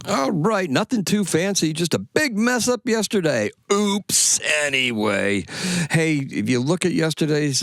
All right, nothing too fancy, just a big mess up yesterday. Oops, anyway. Hey, if you look at yesterday's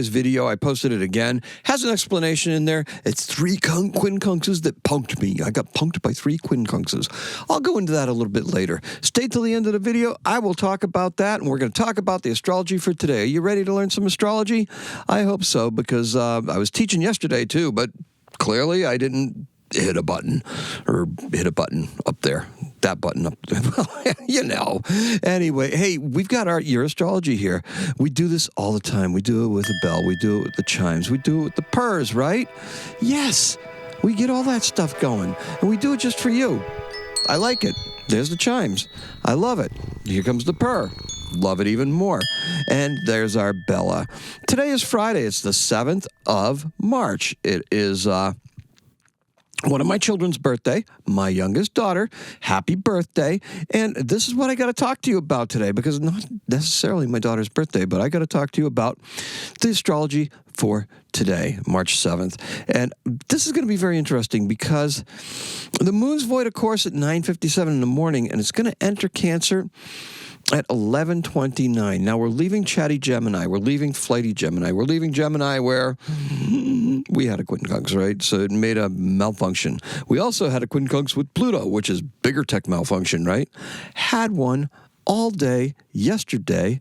video, I posted it again, has an explanation in there. It's 3 quincunxes that punked me. I got punked by 3 quincunxes. I'll go into that a little bit later. Stay till the end of the video. I will talk about that, and we're going to talk about the astrology for today. Are you ready to learn some astrology? I hope so, because I was teaching yesterday too, but clearly I didn't hit a button up there. That button up there. You know. Anyway, hey, we've got your astrology here. We do this all the time. We do it with a bell. We do it with the chimes. We do it with the purrs, right? Yes. We get all that stuff going. And we do it just for you. I like it. There's the chimes. I love it. Here comes the purr. Love it even more. And there's our Bella. Today is Friday. It's the 7th of March. It is one of my children's birthday, my youngest daughter. Happy birthday. And this is what I got to talk to you about today, because not necessarily my daughter's birthday, but I got to talk to you about the astrology for today, March 7th. And this is going to be very interesting because the moon's void of course at 9:57 in the morning, and it's going to enter Cancer at 11:29. Now, we're leaving chatty Gemini. We're leaving flighty Gemini. We're leaving Gemini where we had a quincunx, right? So it made a malfunction. We also had a quincunx with Pluto, which is bigger tech malfunction, right? Had one all day yesterday.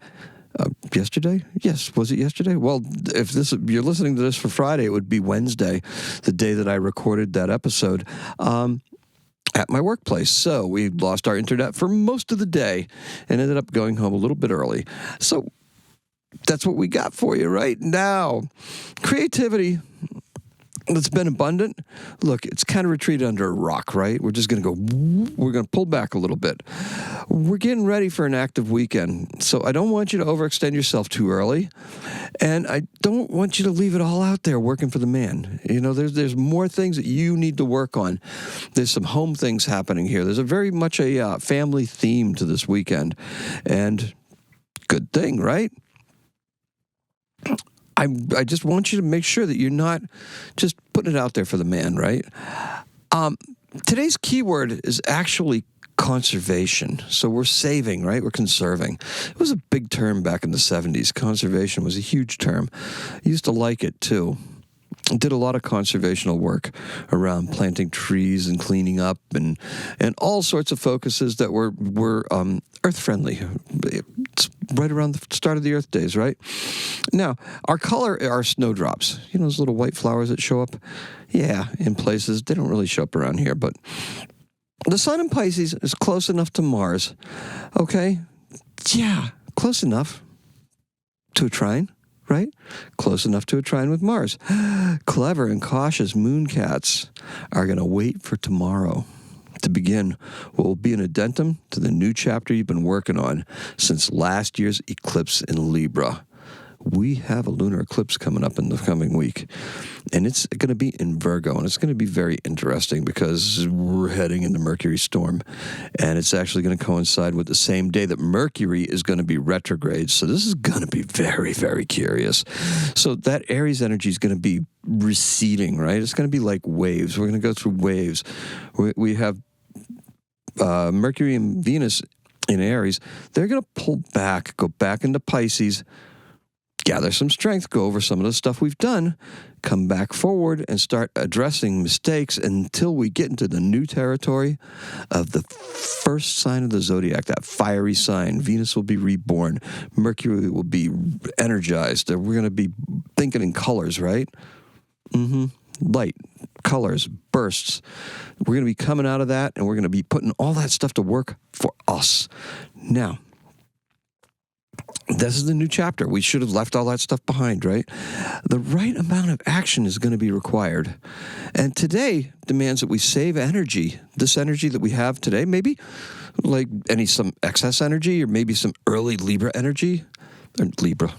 Yesterday? Yes. Was it yesterday? Well, if you're listening to this for Friday, it would be Wednesday, the day that I recorded that episode. At my workplace. So we lost our internet for most of the day and ended up going home a little bit early. So that's what we got for you right now. Creativity that's been abundant. Look, it's kind of retreated under a rock, right? We're just going to we're going to pull back a little bit. We're getting ready for an active weekend. So I don't want you to overextend yourself too early. And I don't want you to leave it all out there working for the man. You know, there's more things that you need to work on. There's some home things happening here. There's a very much a family theme to this weekend. And good thing, right? I just want you to make sure that you're not just putting it out there for the man, right? Today's keyword is actually conservation. So we're saving, right? We're conserving. It was a big term back in the 70s. Conservation was a huge term. I used to like it too. I did a lot of conservational work around planting trees and cleaning up and all sorts of focuses that were earth-friendly. It's right around the start of the Earth days, right? Now, our color are snowdrops. You know those little white flowers that show up? Yeah, in places. They don't really show up around here, but the sun in Pisces is close enough to Mars. Okay? Yeah, close enough to a trine. Right? Close enough to a trine with Mars. Clever and cautious mooncats are going to wait for tomorrow to begin what will be an addendum to the new chapter you've been working on since last year's eclipse in Libra. We have a lunar eclipse coming up in the coming week, and it's going to be in Virgo, and it's going to be very interesting because we're heading into Mercury storm, and it's actually going to coincide with the same day that Mercury is going to be retrograde. So this is going to be very, very curious. So that Aries energy is going to be receding, right? It's going to be like waves. We're going to go through waves. We have Mercury and Venus in Aries. They're going to pull back, go back into Pisces, gather some strength, go over some of the stuff we've done, come back forward and start addressing mistakes until we get into the new territory of the first sign of the zodiac, that fiery sign. Venus will be reborn. Mercury will be energized. We're going to be thinking in colors, right? Light, colors, bursts. We're going to be coming out of that, and we're going to be putting all that stuff to work for us. Now, this is the new chapter. We should have left all that stuff behind, right? The right amount of action is going to be required. And today demands that we save energy. This energy that we have today, maybe like some excess energy or maybe some early Libra energy. Libra.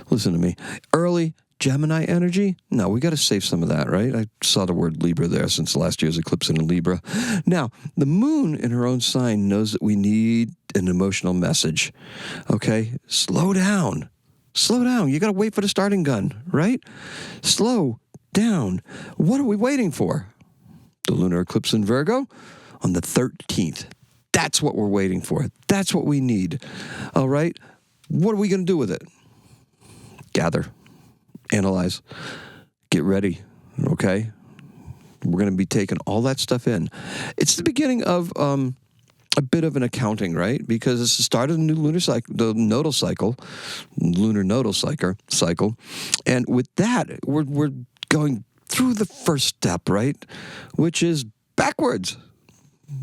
Listen to me. Early Gemini energy? No, we got to save some of that, right? I saw the word Libra there since last year's eclipse in Libra. Now, the moon in her own sign knows that we need an emotional message. Okay? Slow down. Slow down. You got to wait for the starting gun, right? Slow down. What are we waiting for? the lunar eclipse in Virgo on the 13th. That's what we're waiting for. That's what we need. All right? What are we going to do with it? Gather, analyze, get ready, okay? We're going to be taking all that stuff in. It's the beginning of a bit of an accounting, right? Because it's the start of the new lunar cycle, the nodal cycle, lunar nodal cycle. And with that, we're going through the first step, right? Which is backwards.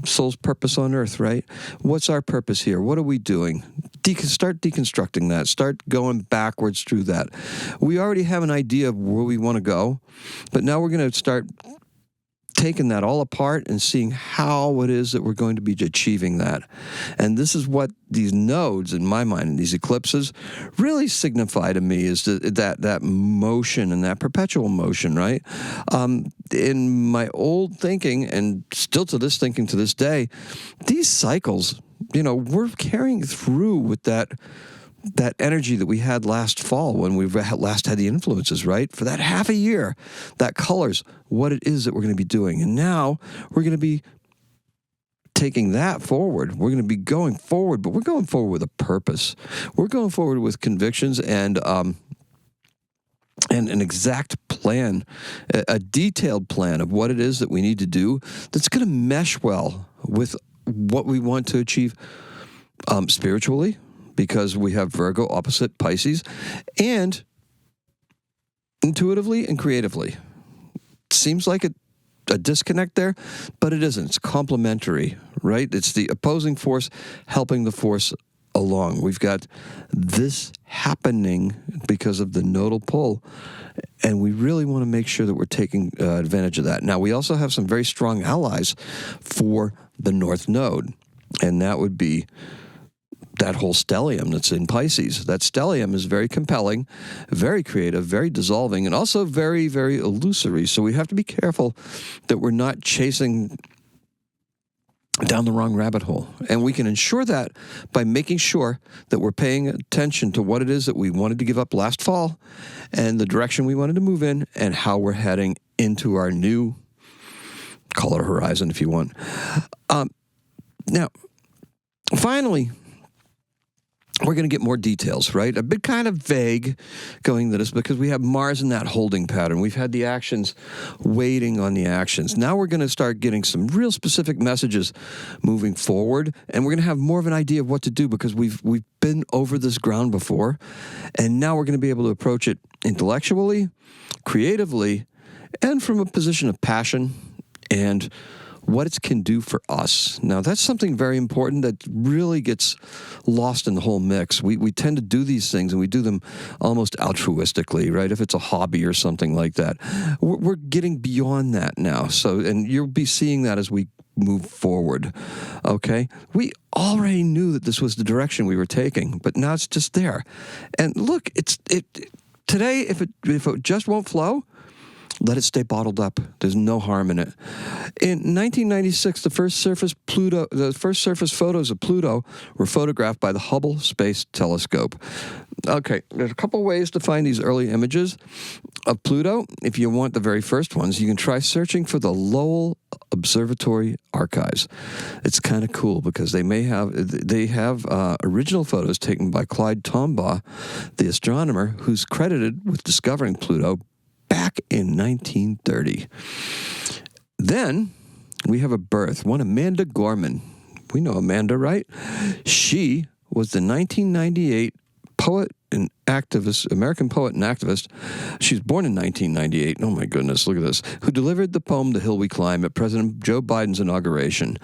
Soul's purpose on earth, right? What's our purpose here? What are we doing? Start deconstructing that. Start going backwards through that. We already have an idea of where we want to go, but now we're going to start taking that all apart and seeing how it is that we're going to be achieving that. And this is what these nodes, in my mind, and these eclipses really signify to me, is that motion and that perpetual motion, right? In my old thinking, and still to this thinking to this day, these cycles, we're carrying through with that energy that we had last fall when we last had the influences, right? For that half a year, that colors what it is that we're going to be doing. And now we're going to be taking that forward. We're going to be going forward, but we're going forward with a purpose. We're going forward with convictions and an exact plan, a detailed plan of what it is that we need to do that's going to mesh well with what we want to achieve spiritually, because we have Virgo opposite Pisces, and intuitively and creatively. Seems like a disconnect there, but it isn't. It's complementary, right? It's the opposing force helping the force along. We've got this happening because of the nodal pull, and we really want to make sure that we're taking advantage of that. Now, we also have some very strong allies for the North Node, and that would be that whole stellium that's in Pisces. That stellium is very compelling, very creative, very dissolving, and also very, very illusory. So we have to be careful that we're not chasing down the wrong rabbit hole. And we can ensure that by making sure that we're paying attention to what it is that we wanted to give up last fall and the direction we wanted to move in and how we're heading into our new, call it a horizon if you want. Now, finally, we're going to get more details, right? A bit kind of vague going to this because we have Mars in that holding pattern. We've had the actions waiting on the actions. Now we're going to start getting some real specific messages moving forward, and we're going to have more of an idea of what to do because we've been over this ground before, and now we're going to be able to approach it intellectually, creatively, and from a position of passion and what it can do for us. Now, that's something very important that really gets lost in the whole mix. We tend to do these things, and we do them almost altruistically, right? If it's a hobby or something like that. We're getting beyond that now. So, and you'll be seeing that as we move forward, okay? We already knew that this was the direction we were taking, but now it's just there. And look, today, if it just won't flow, let it stay bottled up. There's no harm in it. In 1996, the first surface photos of Pluto were photographed by the Hubble Space Telescope. Okay, there's a couple ways to find these early images of Pluto. If you want the very first ones, you can try searching for the Lowell Observatory Archives. It's kind of cool because they have original photos taken by Clyde Tombaugh, the astronomer who's credited with discovering Pluto back in 1930. Then we have a birth, one Amanda Gorman. We know Amanda, right? She was the 1998 poet and activist, American poet and activist. She was born in 1998. Oh my goodness, look at this. Who delivered the poem "The Hill We Climb" at President Joe Biden's inauguration.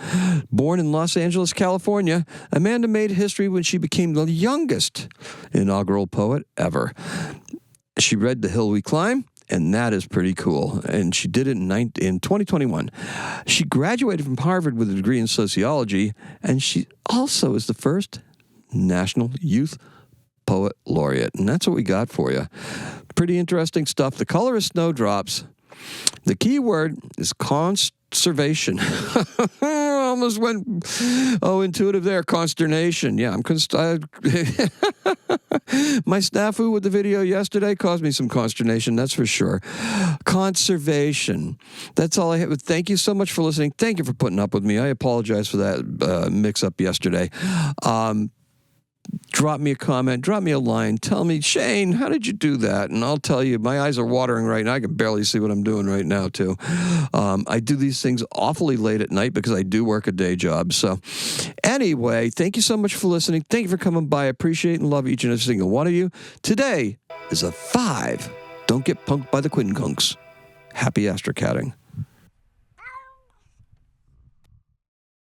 Born in Los Angeles, California, Amanda made history when she became the youngest inaugural poet ever. She read "The Hill We Climb," and that is pretty cool. And she did it in 2021. She graduated from Harvard with a degree in sociology, and she also is the first National Youth Poet Laureate. And that's what we got for you. Pretty interesting stuff. The color is snowdrops. The key word is conservation. Almost went, intuitive there. Consternation. Yeah, My snafu with the video yesterday caused me some consternation, that's for sure. Conservation. That's all I have. Thank you so much for listening. Thank you for putting up with me. I apologize for that mix-up yesterday. Drop me a comment, drop me a line, tell me, Shane, how did you do that? And I'll tell you, my eyes are watering right now. I can barely see what I'm doing right now, too. I do these things awfully late at night because I do work a day job. So anyway, thank you so much for listening. Thank you for coming by. I appreciate and love each and every single one of you. Today is a 5. Don't get punked by the quincunxes. Happy astrocatting.